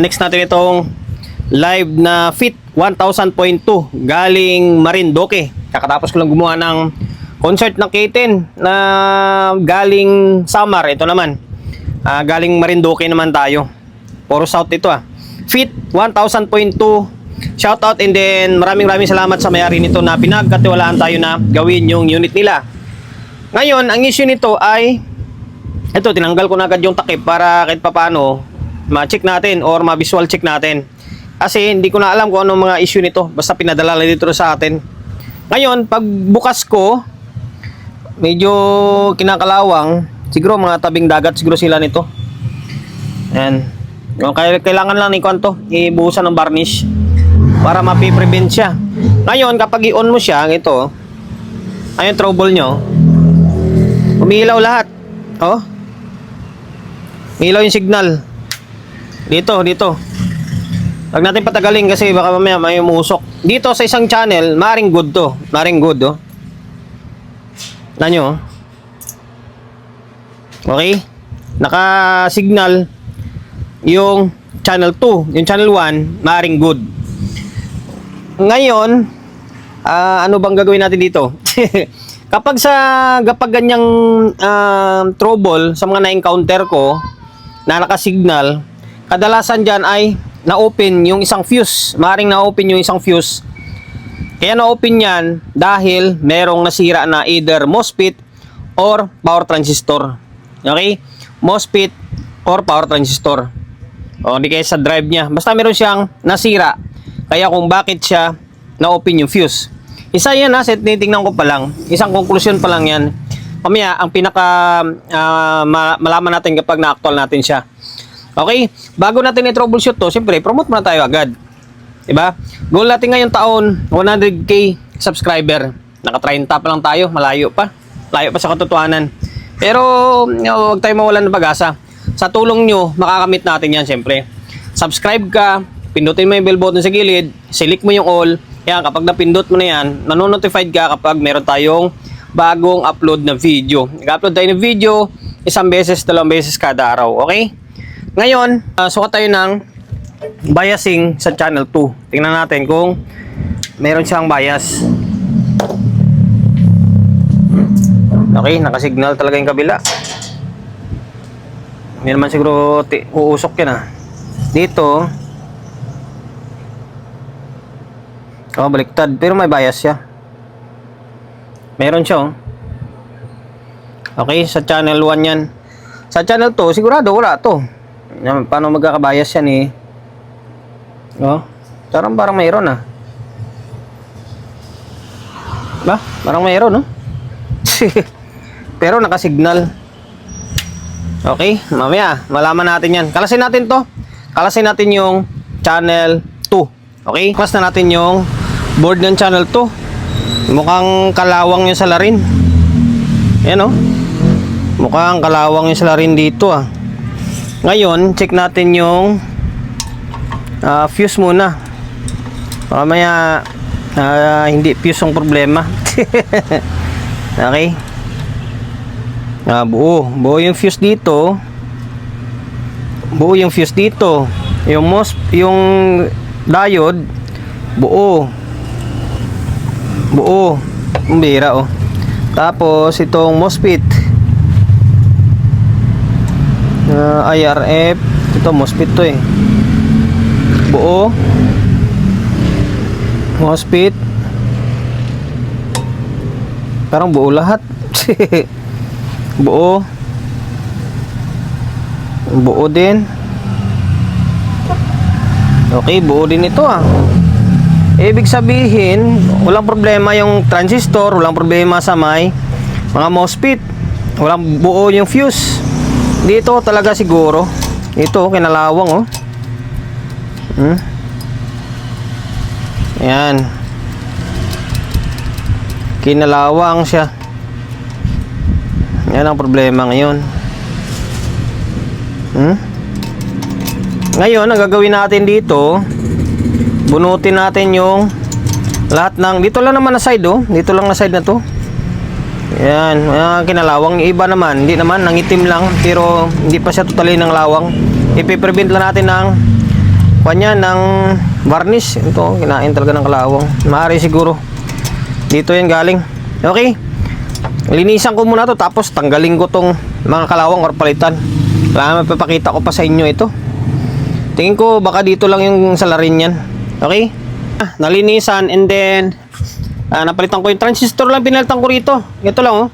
Next natin itong live na Fit 1000.2 galing Marinduque. Kakatapos ko lang gumawa ng concert ng K10 na galing Samar. Ito naman, galing Marinduque naman tayo. Puro South ito Fit 1000.2. Shoutout, and then maraming salamat sa may-ari nito na pinagkatiwalaan tayo na gawin yung unit nila. Ngayon, ang issue nito ay ito, tinanggal ko na agad yung takip para kahit papaano ma-check natin or ma-visual check natin. Kasi hindi ko na alam kung anong mga issue nito. Basta pinadala lang dito sa atin. Ngayon, pag bukas ko, medyo kinakalawang. Siguro mga tabing dagat siguro sila nito. Ayan. Kailangan lang ni Kwanto ibuhusan ng varnish para mapiprevent siya. Ngayon, kapag i-on mo siya, ito, ayun trouble nyo, umiilaw lahat. Oh. Umiilaw yung signal. Dito. Huwag natin patagalin kasi baka mamaya may umusok. Dito sa isang channel, maring good to. Maring good, oh. Nanyo, okay? Naka-signal yung channel 2. Yung channel 1, maring good. Ngayon, ano bang gagawin natin dito? Kapag ganyang trouble sa mga na-encounter ko na naka-signal, kadalasan dyan ay na-open yung isang fuse. Maring na-open yung isang fuse. Kaya na-open yan dahil merong nasira na either MOSFET or power transistor. Okay? MOSFET or power transistor. O di kaya sa drive niya. Basta meron siyang nasira. Kaya kung bakit siya na-open yung fuse. Isa yan titingnan ko pa lang. Isang conclusion pa lang yan. Pamaya, ang pinaka malaman natin kapag na-actual natin siya. Okay? Bago natin i-troubleshoot to, siyempre, promote muna tayo agad. Diba? Goal natin ngayong taon, 100k subscriber. Naka-30 pa lang tayo, malayo pa. Layo pa sa katotohanan. Pero, huwag tayo mawalan ng pag-asa. Sa tulong nyo, makakamit natin yan, siyempre. Subscribe ka, pindutin mo yung bell button sa gilid, select mo yung all. Yan, kapag napindot mo na yan, nanonotified ka kapag meron tayong bagong upload na video. Nag-upload tayo ng video, 1 beses, 2 beses kada araw. Okay? Ngayon, sukat tayo ng biasing sa channel 2. Tingnan natin kung meron siyang bias. Okay, nakasignal talaga yung kabila. Hindi naman siguro uusok yan Dito, baliktad. Pero may bias siya. Meron siya Okay, sa channel 1 yan. Sa channel 2, sigurado wala to. Paano magkakabayas yan parang mayroon ba? Parang mayroon Pero nakasignal. Okay, mamaya malaman natin yan. Kalasin natin to. Kalasin natin yung channel 2. Okay, class na natin yung board ng channel 2. Mukhang kalawang yung salarin. Ayan mukhang kalawang yung salarin dito Ngayon, check natin yung fuse muna. Mamaya hindi fuse ang problema. Okay. Buo yung fuse dito. Buo yung fuse dito. Yung diode buo. Ang bira Tapos itong MOSFET IRF, ito MOSFET to buo. MOSFET parang buo lahat. Buo din. Okay, buo din ito Ibig sabihin, walang problema yung transistor, walang problema sa may mga MOSFET. Walang buo yung fuse. Dito talaga siguro. Ito, kinalawang Ayan. Kinalawang siya. Yan ang problema ngayon. Ngayon, ang gagawin natin dito, bunutin natin yung lahat ng, dito lang naman na side dito lang na side na to. Yan, kinalawang. Iba naman, hindi naman, nangitim lang, pero hindi pa siya totally ng lawang. Ipiprevent lang natin ng kanya ng varnish. Ito, kinain talaga ng kalawang. Maaari siguro dito yan galing. Okay, linisan ko muna to, tapos tanggalin ko tong mga kalawang or palitan. Wala, mapapakita ko pa sa inyo ito. Tingin ko baka dito lang yung salarin yan. Okay, nalinisan, and then napalitan ko yung transistor lang, pinalitan ko rito. Ito lang, oh.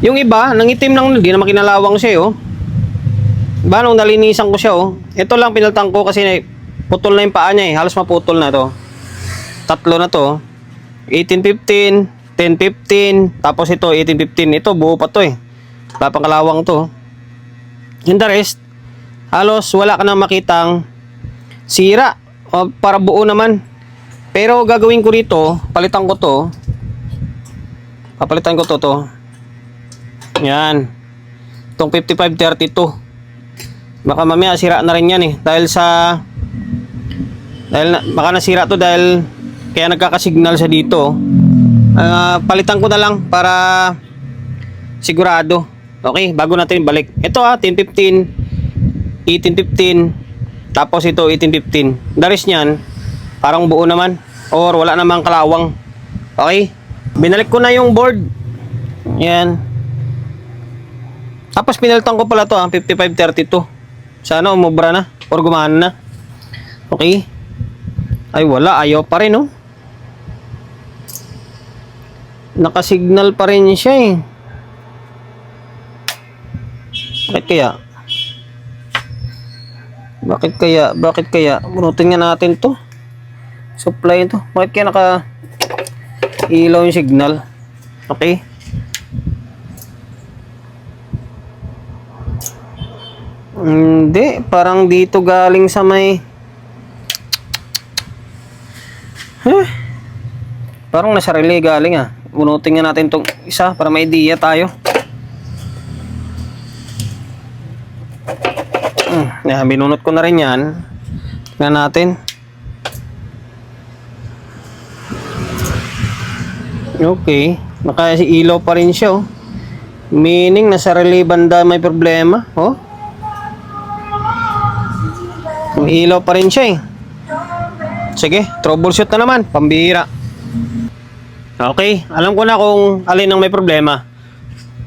Yung iba nangitim lang, hindi naman kinalawang siya, oh. Diba, nung nalinisan ko siya, oh. Ito lang pinalitan ko kasi putol na yung paa niya, eh. Halos maputol na to. Tatlo na to, 1815, 1015, tapos ito 1815. Ito buo pa to, eh. Wala pang kalawang to. And the rest, halos wala ka na makitang sira, o para buo naman. Pero gagawin ko rito, palitan ko to. Papalitan ko to. Yan. Itong 5532. Baka mamaya sira na rin yan, eh. Baka nasira to dahil kaya nagkakasignal siya dito. Palitan ko na lang para sigurado. Okay, bago natin balik. Ito 1015, 1815, tapos ito 1815. The rest niyan, parang buo naman or wala namang kalawang. Okay, binalik ko na yung board. Yan. Tapos pinalitan ko pala to 5532. Sana umubra na or gumana na. Okay. Ay wala, ayaw pa rin, oh. Nakasignal pa rin siya, eh. Bakit kaya? Bunutin nga natin to. Supply ito. Bakit kaya naka-ilaw yung signal? Okay. Hindi. Parang dito galing sa may... Parang nasa relay galing, ah. Bunutin nga natin tong isa para may idea tayo. Binunot ko na rin yan. Tingnan natin. Okay. Naka-ilaw pa rin siya, oh. Meaning, nasa relay banda may problema, oh. Ilaw pa rin siya, eh. Sige, troubleshoot na naman. Pambihira. Okay, alam ko na kung alin ang may problema.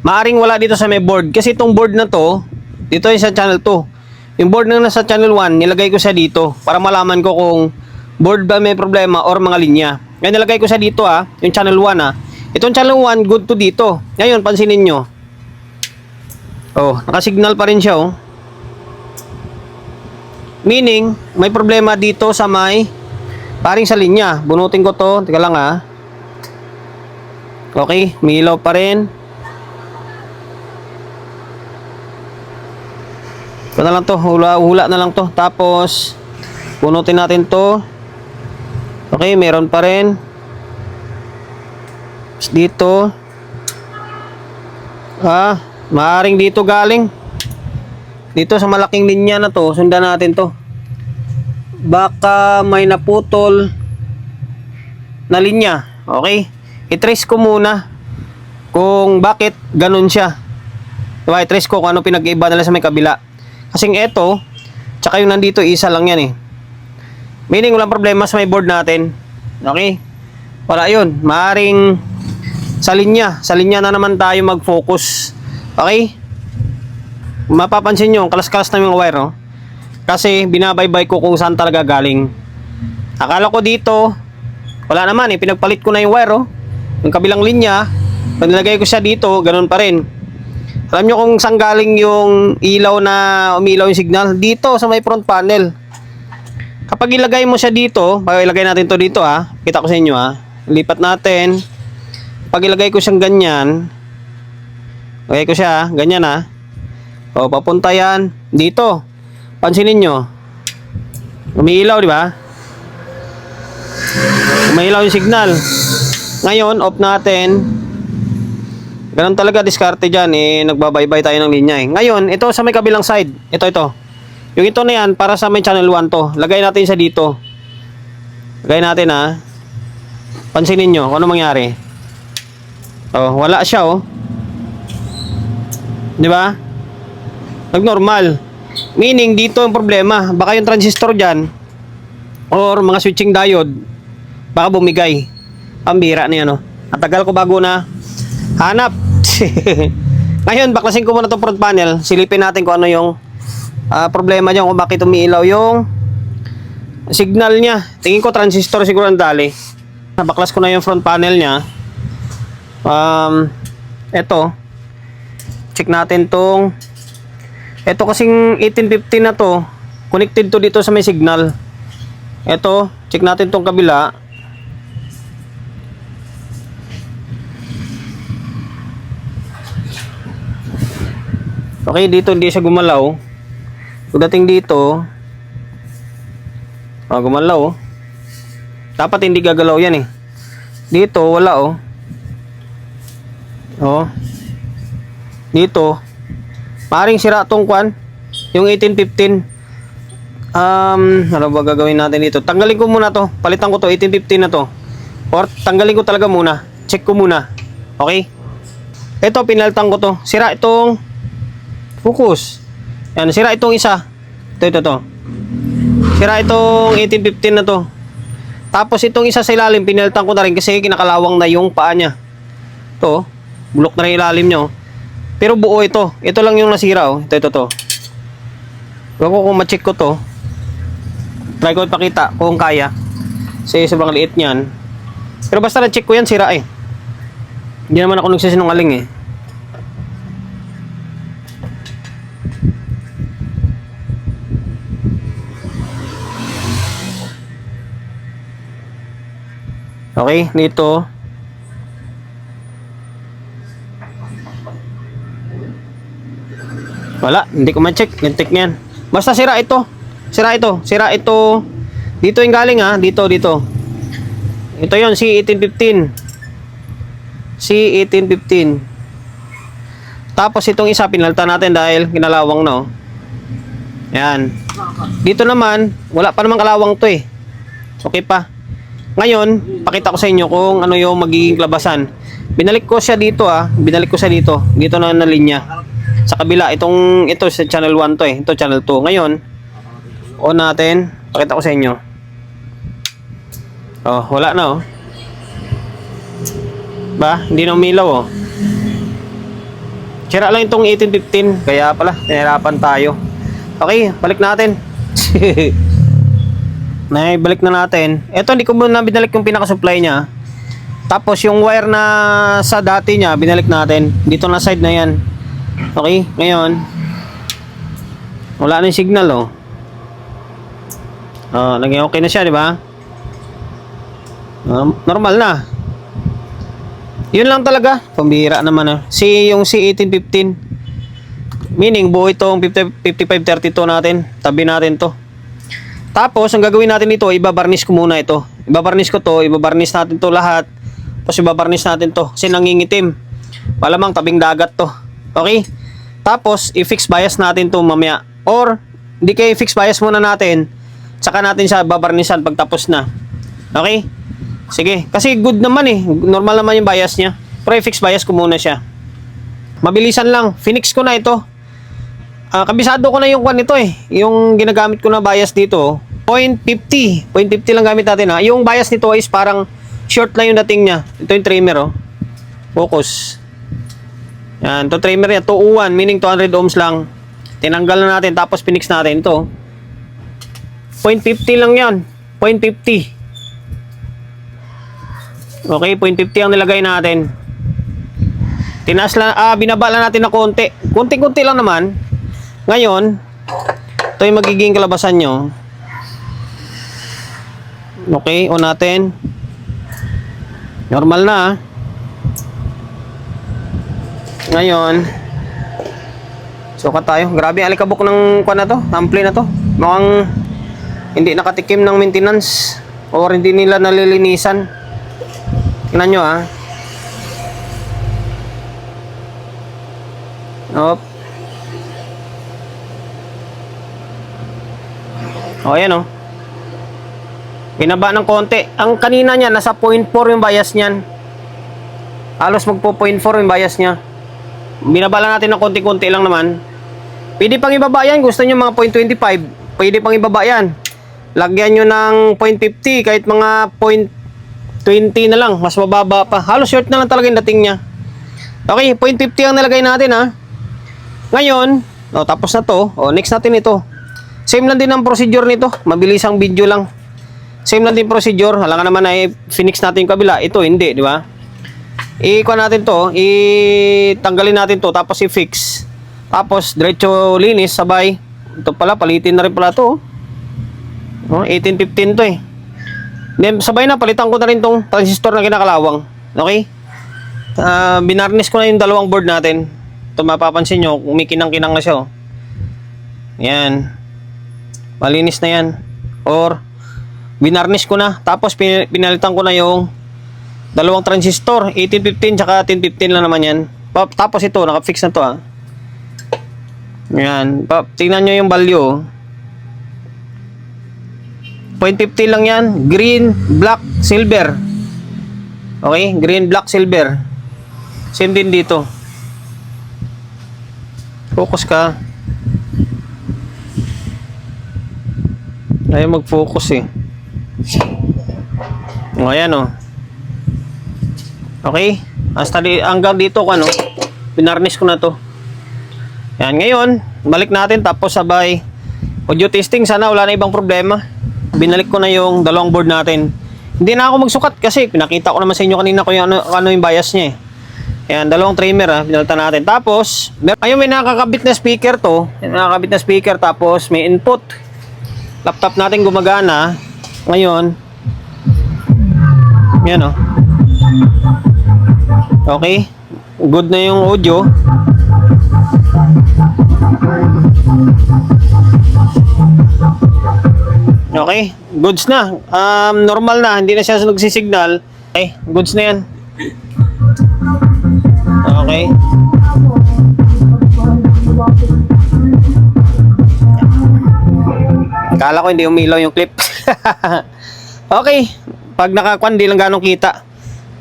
Maaring wala dito sa may board. Kasi itong board na to, dito ay sa channel 2. Yung board na nasa channel 1, nilagay ko siya dito para malaman ko kung board ba may problema or mga linya. Ngayon nilagay ko siya dito, yung channel 1, Itong channel 1, good to dito. Ngayon, pansinin nyo. Oh, nakasignal pa rin siya, oh. Meaning, may problema dito sa may paring sa linya. Bunutin ko to. Teka lang, Okay, may ilaw pa rin. Ito na lang to, hula na lang to. Tapos bunutin natin to. Okay, meron pa rin. Tapos dito. Maaring dito galing. Dito sa malaking linya na to, sundan natin to. Baka may naputol na linya. Okay? I-trace ko muna kung bakit ganun siya. Diba? I-trace ko kung ano pinag-iba nila sa may kabila. Kasing eto, tsaka yung nandito, isa lang yan, eh. Meaning, walang problema sa may board natin. Okay? Wala yun. Maaring sa linya na naman tayo mag-focus. Okay? Mapapansin nyo, kalas-kalas na yung wire, no? Kasi binabaybay ko kung saan talaga galing. Akala ko dito, wala naman, eh. Pinagpalit ko na yung wire, oh. Yung kabilang linya, pag nilagay ko siya dito, ganun pa rin. Alam nyo kung saan galing yung ilaw na umilaw yung signal? Dito, sa may front panel. Kapag ilagay mo siya dito, pag ilagay natin to dito, kita ko sa inyo, lipat natin. Pag ilagay ko siyang ganyan, ilagay ko siya, ganyan, o, papunta yan dito. Pansinin nyo, umiilaw, di ba? Umiilaw yung signal. Ngayon, off natin. Ganun talaga, diskarte dyan, nagbabaybay tayo ng linya, Ngayon, ito sa may kabilang side. Ito. Yung ito na yan, para sa may channel 1 to. Lagay natin siya dito. Lagay natin, Pansinin nyo, kung ano mangyari. Oh, wala siya, oh. Di ba? Nag-normal. Meaning, dito yung problema. Baka yung transistor dyan, or mga switching diode, baka bumigay. Pambira na yan, no? Ang tagal ko bago na hanap. Ngayon, baklasin ko muna itong front panel. Silipin natin kung ano yung problema niya, kung bakit umiilaw yung signal niya. Tingin ko transistor siguro ang dali. Nabaklas ko na yung front panel niya. Eto. Check natin tong. Eto kasing 1815 na to. Connected to dito sa may signal. Eto. Check natin tong kabila. Okay, dito hindi siya gumalaw. Pagdating dito, gumalaw. Dapat hindi gagalaw yan eh. Dito, wala oh. Dito, maring sira tong kwan, yung 1815. Ano ba gagawin natin dito? Tanggalin ko muna to. Palitan ko to, 1815 na to. Or tanggalin ko talaga muna. Check ko muna. Okay? Ito, pinalitan ko to. Sira itong focus. Yan, sira itong isa. Ito. Sira itong 1815 na to. Tapos itong isa sa ilalim, pinalitan ko na rin kasi kinakalawang na yung paa niya. Ito, bulok na rin ilalim niya. Pero buo ito. Ito lang yung nasira. Ito. Huwag ko kung ma-check ko to. Try ko ipakita kung kaya. Kasi sobrang liit niyan. Pero basta na-check ko yan, sira eh. Hindi naman ako nagsisinungaling eh. Okay, dito. Wala, hindi ko ma-check. Lintik niyan. Basta sira ito. Sira ito. Dito yung galing ha. Dito. Ito yon C1815. C1815. Tapos itong isa pinalitan natin dahil ginalawang na. Yan. Dito naman, wala pa namang kalawang to eh. Okay pa. Ngayon, pakita ko sa inyo kung ano yung magiging klabasan. Binalik ko siya dito Dito na linya. Sa kabila, ito sa channel 1 to eh. Ito channel 2. Ngayon, on natin. Pakita ko sa inyo. Wala na Ba? Hindi na umilaw Sira lang itong 1815. Kaya pala, tinirapan tayo. Okay, balik natin. Balik na natin. Ito, hindi ko muna binalik yung pinaka-supply niya. Tapos, yung wire na sa dati niya, binalik natin. Dito na side na yan. Okay, ngayon. Wala na yung signal, naging okay na siya, di ba? Normal na. Yun lang talaga. Pambihira naman, yung C1815. Meaning, buo itong 5532 natin. Tabi natin to. Tapos, ang gagawin natin dito, ibabarnish ko muna ito. Ibabarnish natin to lahat. Tapos, ibabarnish natin to. Kasi nangingitim. Malamang tabing dagat to. Okay? Tapos, i-fix bias natin to mamaya. Or, hindi kayo i-fix bias muna natin. Tsaka natin siya babarnishan pag tapos na. Okay? Sige. Kasi good naman eh. Normal naman yung bias niya. Pero i-fix bias ko muna siya. Mabilisan lang. Finix ko na ito. Kabisado ko na yung kwan nito eh. Yung ginagamit ko na bias dito, 0.50. 0.50 lang gamit natin ha. Yung bias nito is parang short na yung dating niya. Ito yung trimmer Focus. Yan. Ito trimmer niya. 201. Meaning 200 ohms lang. Tinanggal na natin. Tapos pinix natin ito. 0.50 lang yan. 0.50. Okay. 0.50 ang nilagay natin. Tinaas lang. Binaba lang natin na konti. Kunti-kunti lang naman. Ngayon, ito yung magiging kalabasan nyo. Okay, on natin. Normal na. Ngayon, sukat tayo. Grabe, alikabok ng kuwan na to. Ampli na to. Mukhang hindi nakatikim ng maintenance or hindi nila nalilinisan. Tingnan nyo ayan Binaba ng konti. Ang kanina niya, nasa 0.4 yung bias niyan. Halos magpo 0.4 yung bias niya. Binaba lang natin ng konti-konti lang naman. Pwede pang ibaba yan. Gusto nyo mga 0.25. Pwede pang ibaba yan. lagyan nyo ng 0.50, kahit mga 0.20 na lang, mas mababa pa. Halos short na lang talaga yung dating niya. Okay, 0.50 ang nilagay natin ha. Ngayon, tapos na to. Next natin ito. Same lang din ang procedure nito. Mabilis ang video lang. Same lang din procedure. Halangan naman ay finix natin yung kabila. Ito hindi, di ba? I-kuha natin to. Tanggalin natin to. Tapos i-fix. Tapos, diretso linis. Sabay. Ito pala, palitin na rin pala to. 1815 to eh. Then, sabay na, palitan ko na rin tong transistor na kinakalawang. Okay? Binarnish ko na yung dalawang board natin. Ito mapapansin nyo, kumikinang-kinang na siya. Yan. Malinis na yan. Or, binarnish ko na. Tapos, pinalitan ko na yung dalawang transistor. 1815 tsaka 1015 lang naman yan. Tapos ito, nakafix na to ha. Yan. Tingnan nyo yung value. 0.50 lang yan. Green, black, silver. Okay? Green, black, silver. Same din dito. Focus ka. Ayaw mag-focus eh. Ayan o. Okay? Hanggang dito ko ano. Binarnish ko na to. Yan. Ngayon, balik natin tapos sabay audio testing. Sana wala na ibang problema. Binalik ko na yung dalawang board natin. Hindi na ako magsukat kasi pinakita ko naman sa inyo kanina kung ano yung bias niya eh. Ayan, dalawang trimmer ha, pinalitan natin. Tapos, ayun may nakakabit na speaker to. Nakakabit na speaker tapos may input. Laptop natin gumagana. Ngayon, yan o. Okay, good na yung audio. Okay, goods na. Normal na, hindi na siya nagsisignal. Okay, goods na yan. Okay. Akala ko hindi umilaw yung clip. Okay. Pag nakakuan, di lang ganong kita.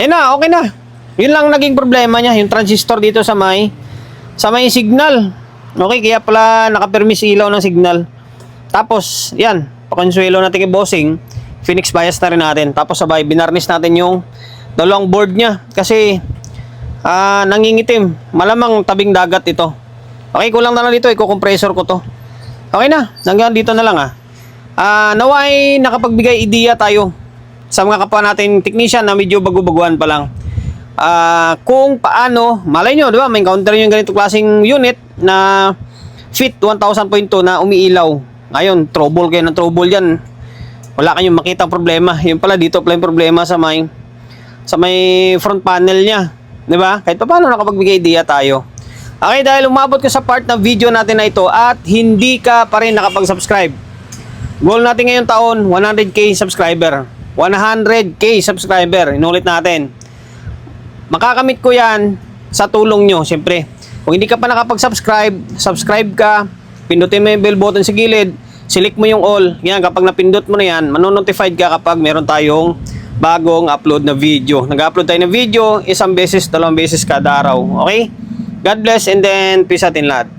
Ayun na, okay na. Yun lang naging problema niya, yung transistor dito sa may signal. Okay, kaya pala nakapermis ilaw ng signal. Tapos, yan. Pakonsuelo natin kay bossing. Phoenix bias na rin natin. Tapos sabay, binarnish natin yung dalawang board niya. Kasi, nangingitim. Malamang tabing dagat ito. Okay, kulang na lang dito. Iko-compressor ko to. Okay na. Hanggang dito na lang naway nakapagbigay idea tayo sa mga kapwa natin technician na medyo bago-baguhan pa lang. Kung paano, malay nyo, di ba? May encounter yung ganito klaseng unit na fit 1000.2 na umiilaw. Ngayon, trouble kayo ng trouble yan. Wala kayong makita problema. Yung pala dito pala yung problema sa may front panel niya. Di ba? Kahit pa paano nakapagbigay idea tayo. Okay, dahil umabot ko sa part ng video natin na ito at hindi ka pa rin nakapag-subscribe. Goal natin ngayong taon, 100k subscriber. 100k subscriber. Inulit natin. Makakamit ko yan sa tulong nyo, siyempre. Kung hindi ka pa nakapag-subscribe, subscribe ka, pindutin mo yung bell button sa gilid, select mo yung all. Yan, kapag napindot mo na yan, manonotified ka kapag meron tayong bagong upload na video. Nag-upload tayo ng video, 1 beses, 2 beses kada araw. Okay? God bless and then peace out in lahat.